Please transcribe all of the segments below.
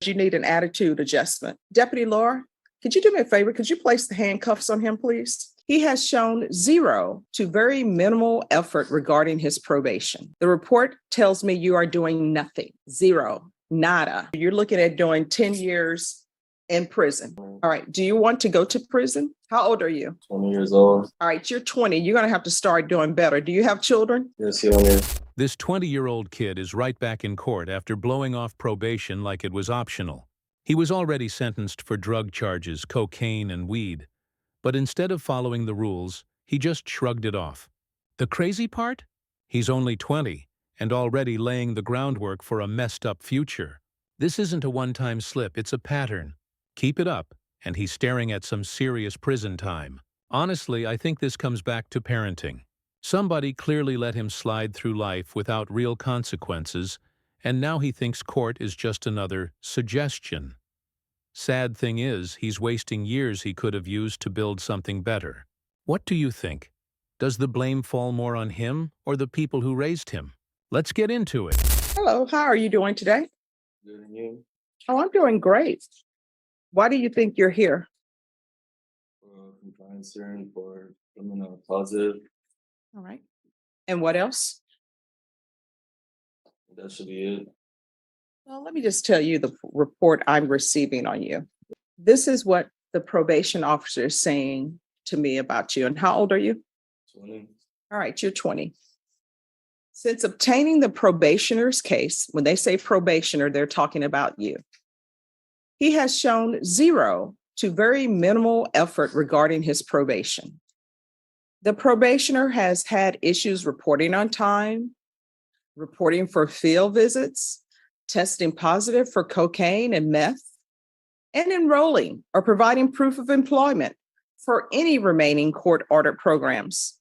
You need an attitude adjustment. Deputy Laura, could you do me a favor? Could you place the handcuffs on him, please? He has shown zero to very minimal effort regarding his probation. The report tells me you are doing nothing, zero, nada. You're looking at doing 10 years in prison. All right. Do you want to go to prison? How old are you? 20 years old. All right. You're 20. You're going to have to start doing better. Do you have children? Yes, Your Honor. This 20-year-old kid is right back in court after blowing off probation like it was optional. He was already sentenced for drug charges, cocaine, and weed. But instead of following the rules, he just shrugged it off. The crazy part? He's only 20 and already laying the groundwork for a messed-up future. This isn't a one-time slip, it's a pattern. Keep it up, and he's staring at some serious prison time. Honestly, I think this comes back to parenting. Somebody clearly let him slide through life without real consequences, and now he thinks court is just another suggestion. Sad thing is, he's wasting years he could have used to build something better. What do you think? Does the blame fall more on him or the people who raised him? Let's get into it. Hello, how are you doing today? Good, and you? Oh, I'm doing great. Why do you think you're here? Compliance hearing for criminal positive. All right. And what else? That should be it. Well, let me just tell you the report I'm receiving on you. This is what the probation officer is saying to me about you. And how old are you? 20. All right, you're 20. Since obtaining the probationer's case, when they say probationer, they're talking about you. He has shown zero to very minimal effort regarding his probation. The probationer has had issues reporting on time, reporting for field visits, testing positive for cocaine and meth, and enrolling or providing proof of employment for any remaining court-ordered programs.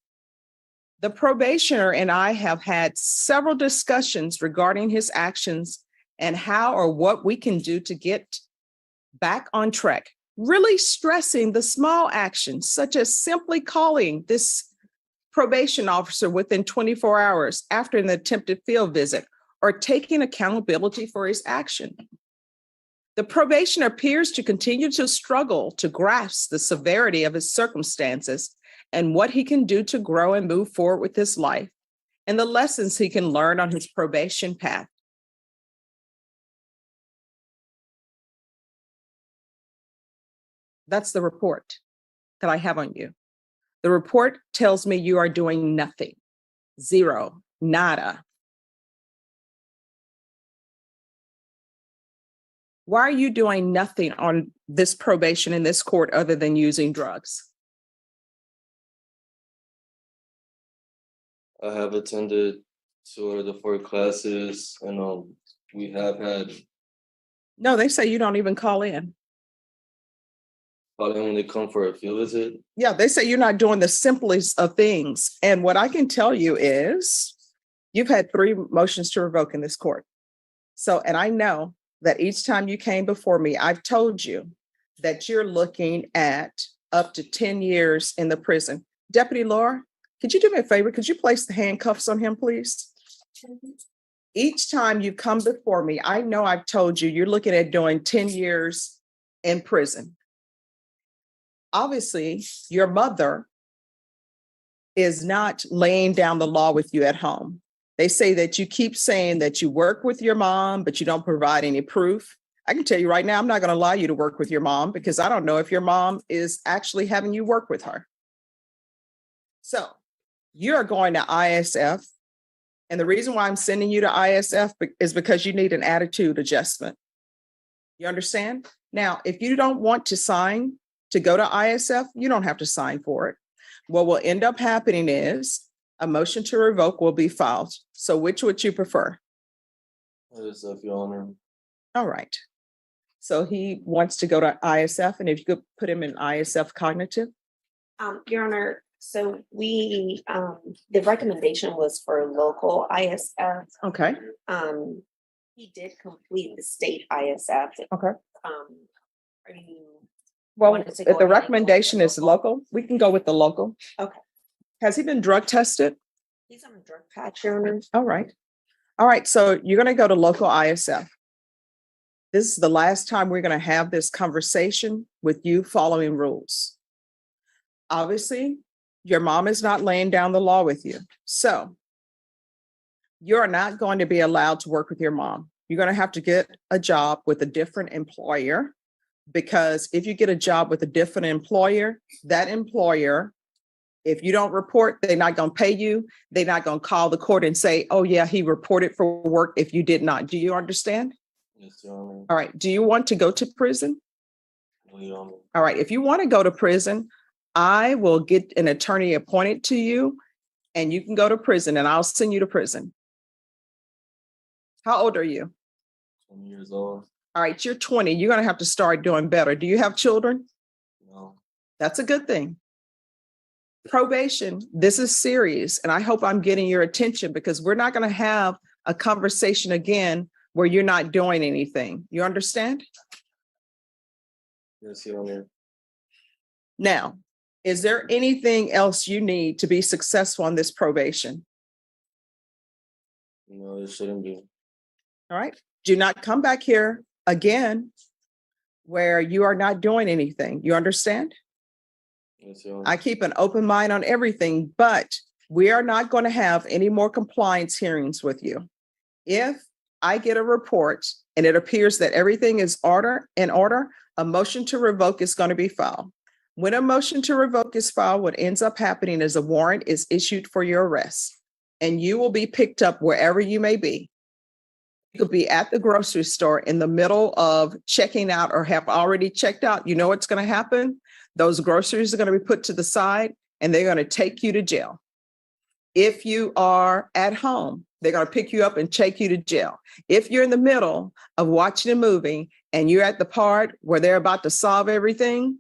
The probationer and I have had several discussions regarding his actions and how or what we can do to get back on track, really stressing the small actions, such as simply calling this probation officer within 24 hours after an attempted field visit or taking accountability for his action. The probationer appears to continue to struggle to grasp the severity of his circumstances and what he can do to grow and move forward with his life and the lessons he can learn on his probation path. That's the report that I have on you. The report tells me you are doing nothing, zero, nada. Why are you doing nothing on this probation in this court other than using drugs? I have attended 2 of the 4 classes, and we have had No, they say you don't even call in. probably when they come for a field visit. Yeah, they say you're not doing the simplest of things. And what I can tell you is you've had 3 motions to revoke in this court. So, and I know that each time you came before me, I've told you that you're looking at up to 10 years in the prison. Deputy Laura, could you do me a favor? Could you place the handcuffs on him, please? Each time you come before me, I know I've told you you're looking at doing 10 years in prison. Obviously, your mother is not laying down the law with you at home. They say that you keep saying that you work with your mom, but you don't provide any proof. I can tell you right now, I'm not going to allow you to work with your mom because I don't know if your mom is actually having you work with her. So you're going to ISF. And the reason why I'm sending you to ISF is because you need an attitude adjustment. You understand? Now, if you don't want to sign to go to ISF, you don't have to sign for it. What will end up happening is a motion to revoke will be filed. So which would you prefer? ISF, Your Honor. All right. So he wants to go to ISF, and if you could put him in ISF cognitive. Your Honor, so we, the recommendation was for local ISF. Okay. He did complete the state ISF. Okay. Are you? Well, wanted to if go the ahead and recommendation go is local, we can go with the local. Okay. Has he been drug tested? He's on a drug patch, Your Honor. All right. All right. So you're going to go to local ISF. This is the last time we're going to have this conversation with you following rules. Obviously, your mom is not laying down the law with you. So you're not going to be allowed to work with your mom. You're going to have to get a job with a different employer, because if you get a job with a different employer, that employer, if you don't report, they're not going to pay you. They're not going to call the court and say, oh yeah, he reported for work if you did not. Do you understand? Yes, Your Honor. All right. Do you want to go to prison? No, Your Honor. All right. If you want to go to prison, I will get an attorney appointed to you and you can go to prison and I'll send you to prison. How old are you? 20 years old. All right. You're 20. You're going to have to start doing better. Do you have children? No. That's a good thing. Probation, this is serious. And I hope I'm getting your attention, because we're not going to have a conversation again where you're not doing anything. You understand? Yes, Your Honor. Now, is there anything else you need to be successful on this probation? No, it shouldn't be. All right. Do not come back here again where you are not doing anything. You understand? Yes, Your Honor. I keep an open mind on everything, but we are not going to have any more compliance hearings with you. If I get a report and it appears that everything is in order, a motion to revoke is going to be filed. When a motion to revoke is filed, what ends up happening is a warrant is issued for your arrest, and you will be picked up wherever you may be. You could be at the grocery store in the middle of checking out or have already checked out. You know what's going to happen? Those groceries are going to be put to the side and they're going to take you to jail. If you are at home, they're going to pick you up and take you to jail. If you're in the middle of watching a movie and you're at the part where they're about to solve everything,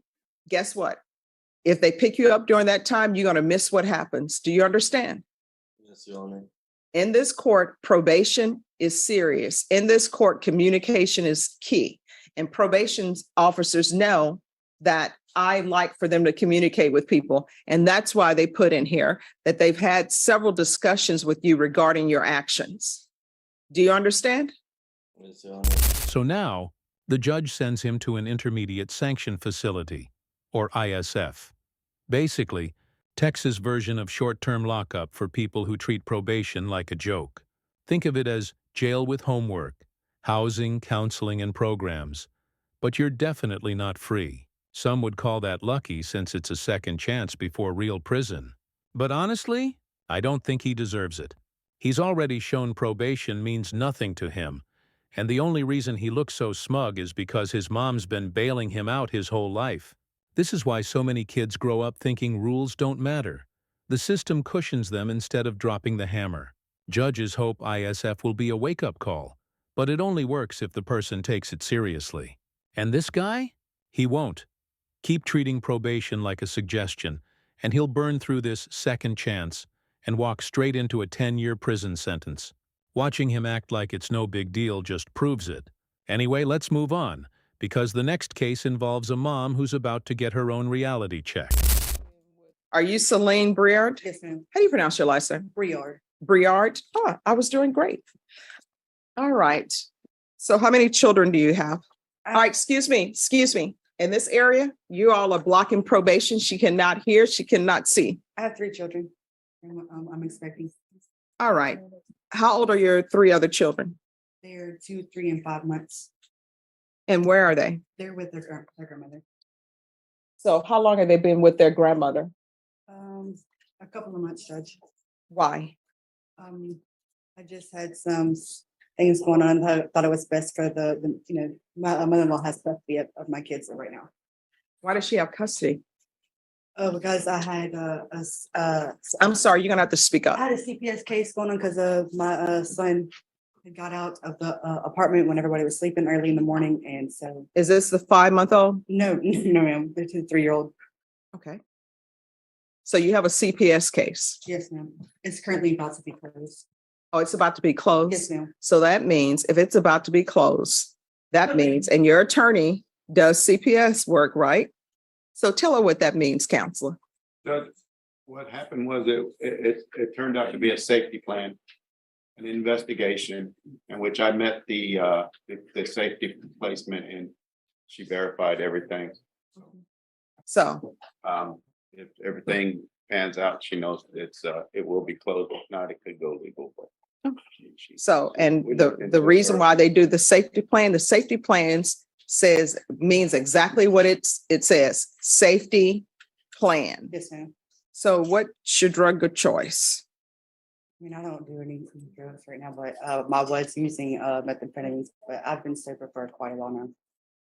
guess what? If they pick you up during that time, you're going to miss what happens. Do you understand? Yes, Your Honor. In this court, probation is serious. In this court, communication is key. And probation officers know that I like for them to communicate with people. And that's why they put in here that they've had several discussions with you regarding your actions. Do you understand? Yes, Your Honor. So now, the judge sends him to an intermediate sanction facility, or ISF. Basically, Texas' version of short-term lockup for people who treat probation like a joke. Think of it as jail with homework, housing, counseling, and programs. But you're definitely not free. Some would call that lucky, since it's a second chance before real prison. But honestly, I don't think he deserves it. He's already shown probation means nothing to him, and the only reason he looks so smug is because his mom's been bailing him out his whole life. This is why so many kids grow up thinking rules don't matter. The system cushions them instead of dropping the hammer. Judges hope ISF will be a wake-up call, but it only works if the person takes it seriously. And this guy? He won't. Keep treating probation like a suggestion, and he'll burn through this second chance and walk straight into a 10-year prison sentence. Watching him act like it's no big deal just proves it. Anyway, let's move on, because the next case involves a mom who's about to get her own reality check. Are you Celine Briard? Yes, ma'am. How do you pronounce your last name? Briard. Briard? Oh, I was doing great. All right. So how many children do you have? All right, excuse me. In this area, you all are blocking probation. She cannot hear, she cannot see. I have 3 children. I'm expecting. All right. How old are your 3 other children? They're 2, 3, and 5 months. And where are they? They're with their grandmother. So how long have they been with their grandmother? A couple of months, Judge. Why? I just had some things going on. I thought it was best for my mother-in-law has custody of my kids right now. Why does she have custody? Because I had I'm sorry, you're gonna have to speak I up. had a CPS case going on because of my son had got out of the apartment when everybody was sleeping early in the morning, and so Is this the 5-month-old? no, ma'am. They're 2, 3-year-old. Okay. So you have a CPS case. Yes, ma'am. It's currently about to be closed. Oh, it's about to be closed? Yes, ma'am. So that means if it's about to be closed, that means, and your attorney does CPS work, right? So tell her what that means, counselor. Judge, what happened was it turned out to be a safety plan. an investigation in which I met the safety placement and she verified everything. So, If everything pans out, she knows it will be closed. If not, it could go legal. But and we the looked into reason her. why they do the safety plans means exactly what it says, safety plan. Yes, ma'am. So what's your drug of choice? I mean, I don't do any drugs right now, but I was using methamphetamines, but I've been sober for quite a while now.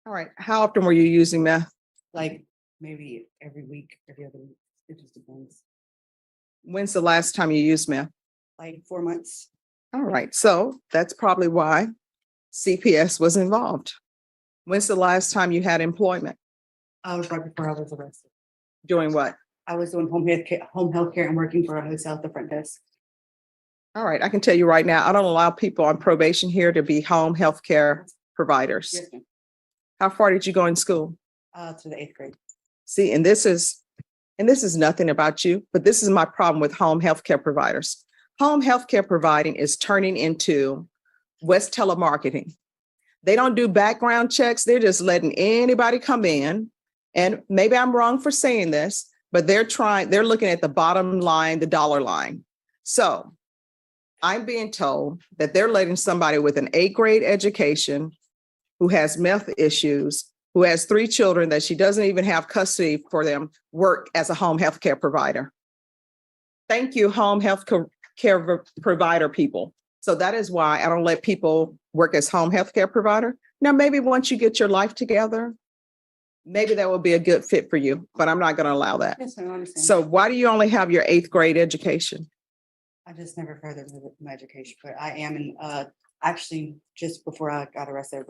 All right. How often were you using meth? Like maybe every week, every other week. It just depends. When's the last time you used meth? Like 4 months. All right. So that's probably why CPS was involved. When's the last time you had employment? I was right before I was arrested. Doing what? I was doing home health care and working for a hotel at the front desk. All right. I can tell you right now, I don't allow people on probation here to be home health care providers. Yes, ma'am. How far did you go in school? To the 8th grade. See, and this is nothing about you, but this is my problem with home health care providers. Home health care providing is turning into West telemarketing. They don't do background checks. They're just letting anybody come in. And maybe I'm wrong for saying this, but they're looking at the bottom line, the dollar line. So I'm being told that they're letting somebody with an 8th grade education who has meth issues, who has 3 children that she doesn't even have custody for them, work as a home health care provider. Thank you, home health care provider people. So that is why I don't let people work as home health care provider. Now, maybe once you get your life together, maybe that will be a good fit for you, but I'm not going to allow that. Yes, I understand. So why do you only have your 8th grade education? I just never furthered my education, but I am in, actually, just before I got arrested,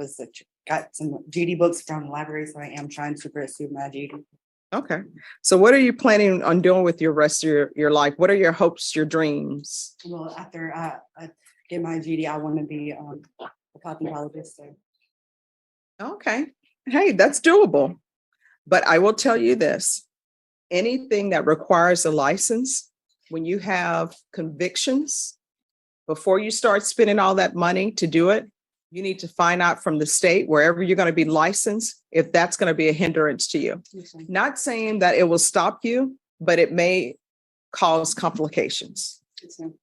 got some GD books from the library, so I am trying to pursue my GD. Okay. So what are you planning on doing with your rest of your life? What are your hopes, your dreams? Well, after I get my GD, I want to be a cosmetologist. So. Okay. Hey, that's doable. But I will tell you this, anything that requires a license, when you have convictions, before you start spending all that money to do it, you need to find out from the state, wherever you're going to be licensed, if that's going to be a hindrance to you. Okay. Not saying that it will stop you, but it may cause complications. So,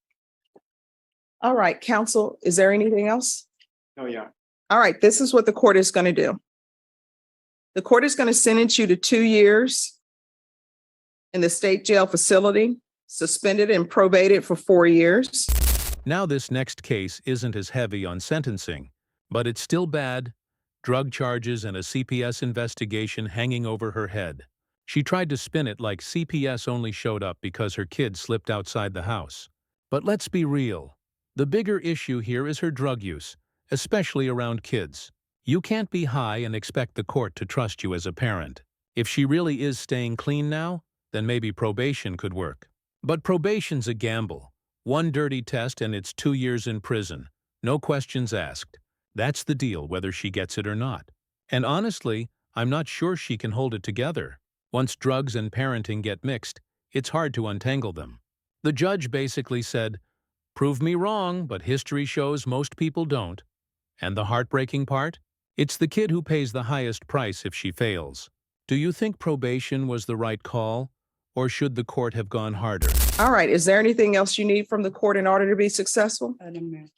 All right, counsel, is there anything else? Oh, yeah. All right, this is what the court is going to do. The court is going to sentence you to 2 years in the state jail facility, suspended and probated for 4 years. Now this next case isn't as heavy on sentencing, but it's still bad. Drug charges and a CPS investigation hanging over her head. She tried to spin it like CPS only showed up because her kid slipped outside the house. But let's be real. The bigger issue here is her drug use, especially around kids. You can't be high and expect the court to trust you as a parent. If she really is staying clean now, then maybe probation could work. But probation's a gamble. One dirty test and it's 2 years in prison. No questions asked. That's the deal, whether she gets it or not. And honestly, I'm not sure she can hold it together. Once drugs and parenting get mixed, it's hard to untangle them. The judge basically said, "Prove me wrong, but history shows most people don't." And the heartbreaking part? It's the kid who pays the highest price if she fails. Do you think probation was the right call, or should the court have gone harder? All right, is there anything else you need from the court in order to be successful? no, ma'am.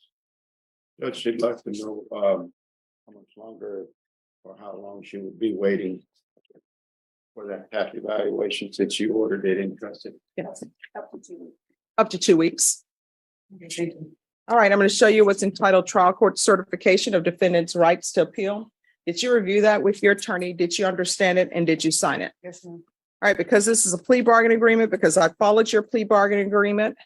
Judge, she'd like to know how much longer or how long she would be waiting for that PAC evaluation since you ordered it in custody. Yes. Up to 2 weeks. Up to 2 weeks. Okay, thank you. All right, I'm going to show you what's entitled Trial Court Certification of Defendant's Rights to Appeal. Did you review that with your attorney? Did you understand it? And did you sign it? Yes, ma'am. All right, because this is a plea bargain agreement, because I followed your plea bargain agreement,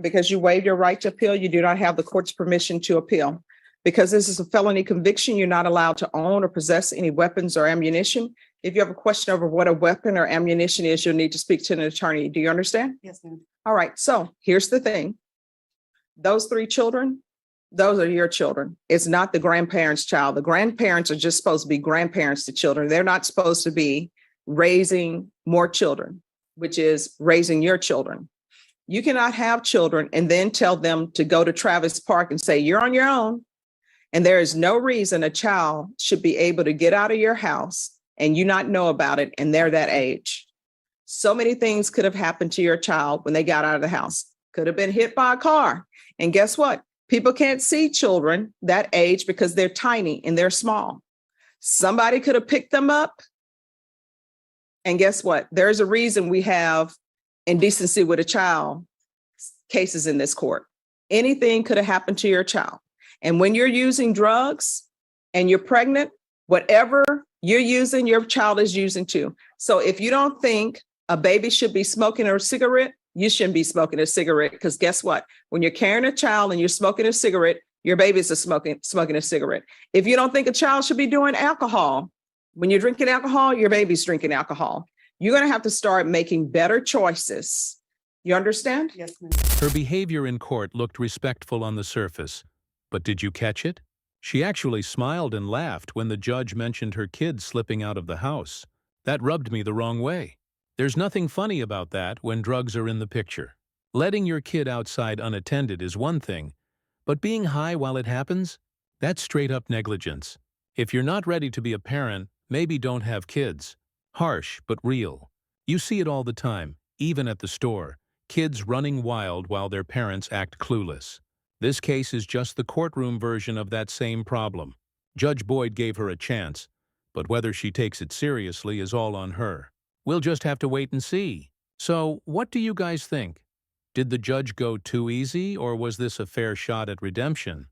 because you waived your right to appeal, you do not have the court's permission to appeal. Because this is a felony conviction, you're not allowed to own or possess any weapons or ammunition. If you have a question over what a weapon or ammunition is, you'll need to speak to an attorney. Do you understand? Yes, ma'am. All right, so here's the thing. Those 3 children, those are your children. It's not the grandparents' child. The grandparents are just supposed to be grandparents to children. They're not supposed to be raising more children, which is raising your children. You cannot have children and then tell them to go to Travis Park and say, you're on your own. And there is no reason a child should be able to get out of your house and you not know about it, and they're that age. So many things could have happened to your child when they got out of the house. Could have been hit by a car. And guess what? People can't see children that age because they're tiny and they're small. Somebody could have picked them up. And guess what? There's a reason we have indecency with a child cases in this court. Anything could have happened to your child. And when you're using drugs and you're pregnant, whatever you're using, your child is using too. So if you don't think a baby should be smoking a cigarette, you shouldn't be smoking a cigarette, because guess what? When you're carrying a child and you're smoking a cigarette, your babies are smoking a cigarette. If you don't think a child should be doing alcohol, when you're drinking alcohol, your baby's drinking alcohol. You're going to have to start making better choices. You understand? Yes, ma'am. Her behavior in court looked respectful on the surface, but did you catch it? She actually smiled and laughed when the judge mentioned her kids slipping out of the house. That rubbed me the wrong way. There's nothing funny about that when drugs are in the picture. Letting your kid outside unattended is one thing, but being high while it happens? That's straight-up negligence. If you're not ready to be a parent, maybe don't have kids. Harsh, but real. You see it all the time, even at the store. Kids running wild while their parents act clueless. This case is just the courtroom version of that same problem. Judge Boyd gave her a chance, but whether she takes it seriously is all on her. We'll just have to wait and see. So, what do you guys think? Did the judge go too easy, or was this a fair shot at redemption?